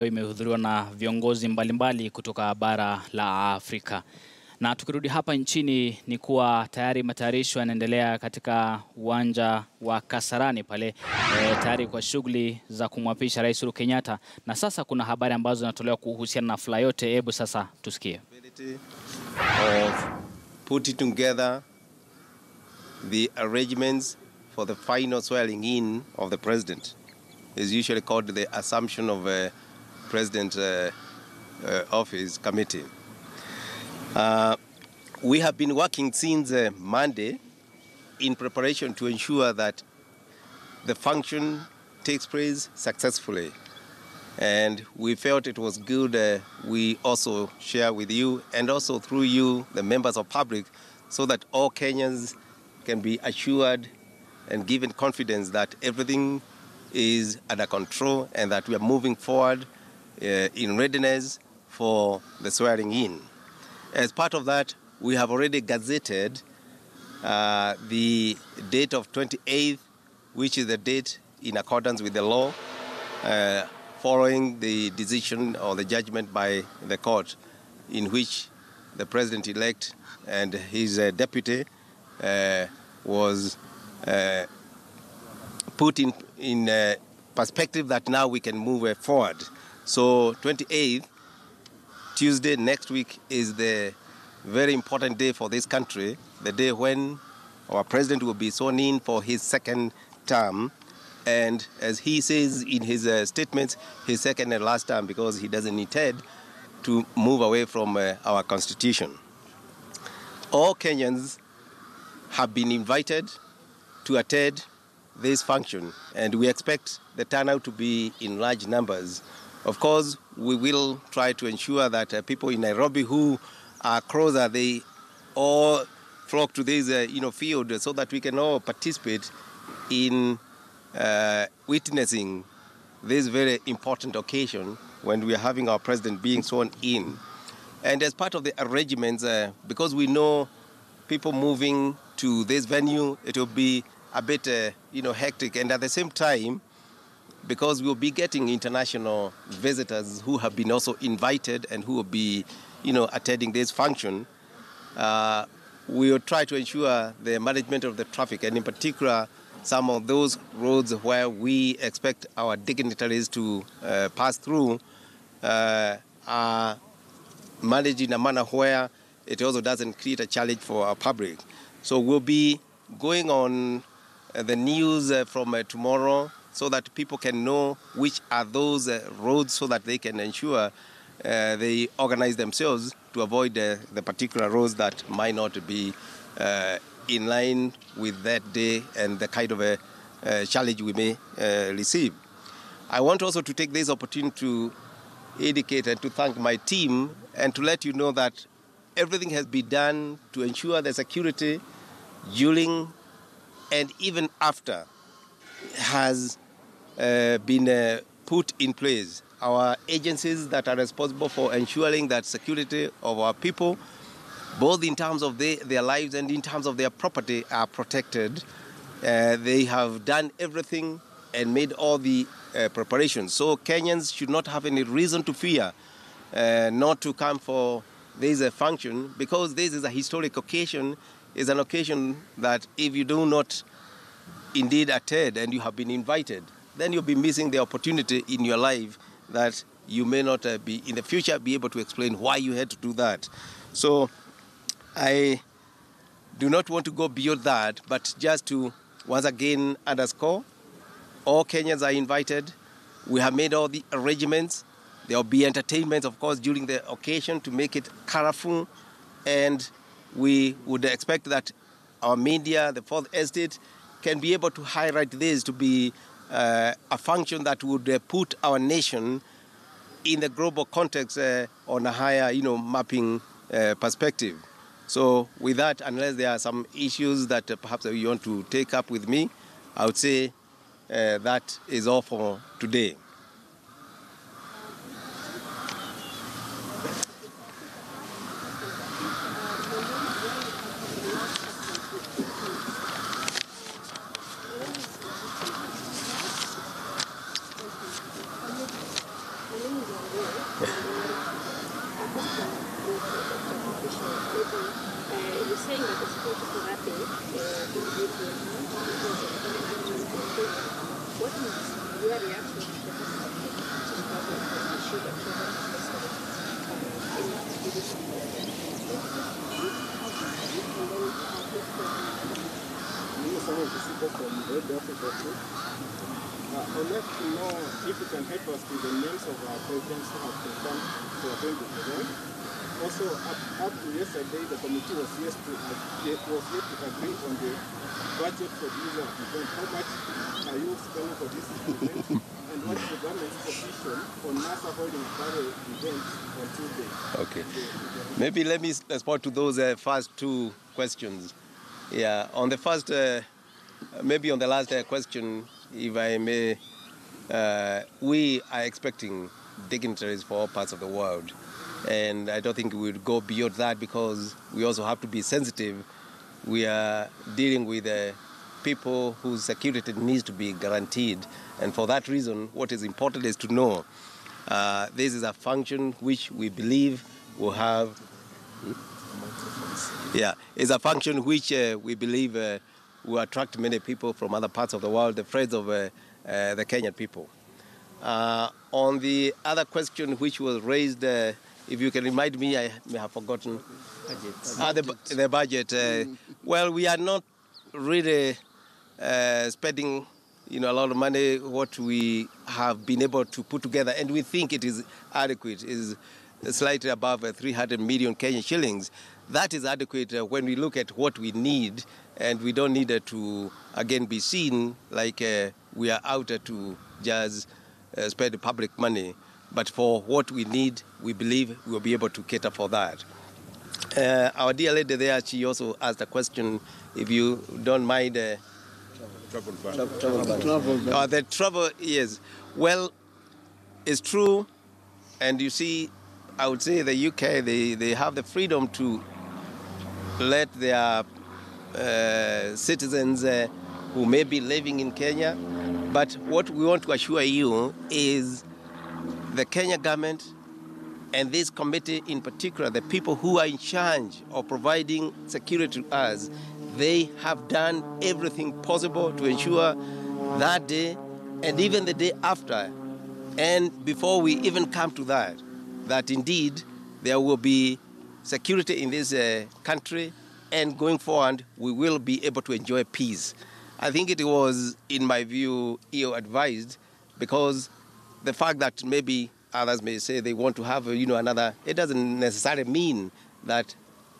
Imehudhuriwa na viongozi mbalimbali kutoka bara la Afrika. Na tukirudi hapa nchini ni kuwa tayari matayarisho yanaendelea katika uwanja wa Kasarani pale tayari kwa shughuli za kumwapisha Rais Uhuru Kenyatta. Na sasa kuna habari ambazo zinatolewa kuhusiana na hafla yote. Hebu sasa tusikie. Of putting together the arrangements for the final swearing in of the president is usually called the assumption of President Office Committee. We have been working since Monday in preparation to ensure that the function takes place successfully. And we felt it was good we also share with you and also through you, the members of public, so that all Kenyans can be assured and given confidence that everything is under control and that we are moving forward in readiness for the swearing in. As part of that, we have already gazetted the date of 28th, which is the date in accordance with the law, following the decision or the judgment by the court in which the president-elect and his deputy was put in perspective that now we can move forward. So 28th, Tuesday next week, is the very important day for this country, the day when our president will be sworn in for his second term. And as he says in his statements, his second and last term, because he doesn't intend to move away from our constitution. All Kenyans have been invited to attend this function, and we expect the turnout to be in large numbers. Of course, we will try to ensure that people in Nairobi who are closer, they all flock to this field so that we can all participate in witnessing this very important occasion when we are having our president being sworn in. And as part of the arrangements, because we know people moving to this venue, it will be a bit hectic. And at the same time, because we'll be getting international visitors who have been also invited and who will be attending this function, we will try to ensure the management of the traffic, and in particular some of those roads where we expect our dignitaries to pass through are managed in a manner where it also doesn't create a challenge for our public. So we'll be going on the news from tomorrow so that people can know which are those roads so that they can ensure they organize themselves to avoid the particular roads that might not be in line with that day and the kind of a challenge we may receive. I want also to take this opportunity to indicate and to thank my team and to let you know that everything has been done to ensure the security during and even after has been put in place. Our agencies that are responsible for ensuring that security of our people, both in terms of their lives and in terms of their property, are protected. They have done everything and made all the preparations. So Kenyans should not have any reason to fear not to come for this function, because this is a historic occasion. It's an occasion that if you do not indeed attend and you have been invited, then you'll be missing the opportunity in your life that you may not be in the future be able to explain why you had to do that. So I do not want to go beyond that, but just to once again underscore, all Kenyans are invited. We have made all the arrangements. There will be entertainment, of course, during the occasion to make it colorful. And we would expect that our media, the Fourth Estate, can be able to highlight this to be a function that would put our nation in the global context on a higher, mapping perspective. So with that, unless there are some issues that perhaps you want to take up with me, I would say that is all for today. saying that the security for that day what is your reaction to the I'd like to know if you can help us with the names of our presidents who have confirmed to attend the event. Also, up to yesterday, the committee was yet to agree on the budget for the user event. How much are you spending for this event? And what is the government's position on NASA holding a parallel event on Tuesday? Okay. Maybe let me respond to those first two questions. Yeah, on the first, maybe on the last question, if I may, we are expecting dignitaries for all parts of the world. And I don't think we would go beyond that because we also have to be sensitive. We are dealing with people whose security needs to be guaranteed. And for that reason, what is important is to know this is a function which we believe will have, is a function which we believe will attract many people from other parts of the world, the friends of the Kenyan people. On the other question which was raised, if you can remind me, I may have forgotten. The budget. Well, we are not really spending, a lot of money. What we have been able to put together, and we think it is adequate, is slightly above 300 million Kenyan shillings. That is adequate when we look at what we need, and we don't need to again be seen like we are out to just spend public money. But for what we need, we believe we'll be able to cater for that. Our dear lady there, she also asked a question, if you don't mind. Travel ban. The travel, yes. Well, it's true. And you see, I would say the UK, they have the freedom to let their citizens who may be living in Kenya. But what we want to assure you is the Kenya government and this committee in particular, the people who are in charge of providing security to us, they have done everything possible to ensure that day and even the day after, and before we even come to that, that indeed there will be security in this country, and going forward we will be able to enjoy peace. I think it was, in my view, ill-advised, because the fact that maybe others may say they want to have, another, it doesn't necessarily mean that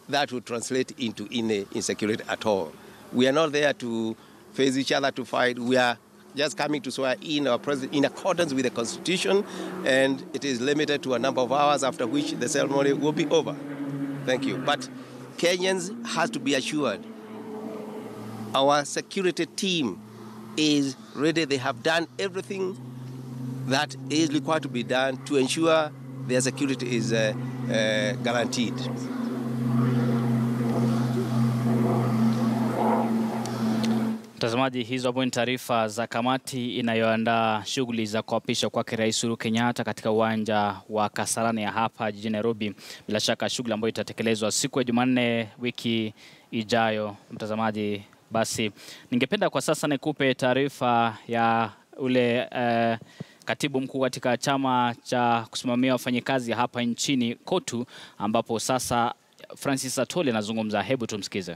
that will translate into insecurity at all. We are not there to face each other to fight. We are just coming to swear in our president in accordance with the Constitution, and it is limited to a number of hours, after which the ceremony will be over. Thank you. But Kenyans have to be assured our security team is ready. They have done everything that is required to be done to ensure their security is guaranteed. Mtazamaji, hizo hapo ni taarifa za kamati inayoandaa shughuli za kuapisha kwake Rais Uhuru Kenyatta katika uwanja wa Kasarani ya hapa jijini Nairobi. Bila shaka shughuli ambayo itatekelezwa siku ya Jumanne wiki ijayo. Mtazamaji, basi ningependa kwa sasa nikupe taarifa ya ule katibu mkuu katika chama cha kusimamia wafanyikazi hapa nchini KOTU, ambapo sasa Francis Atoli anazungumza. Hebu tumsikize.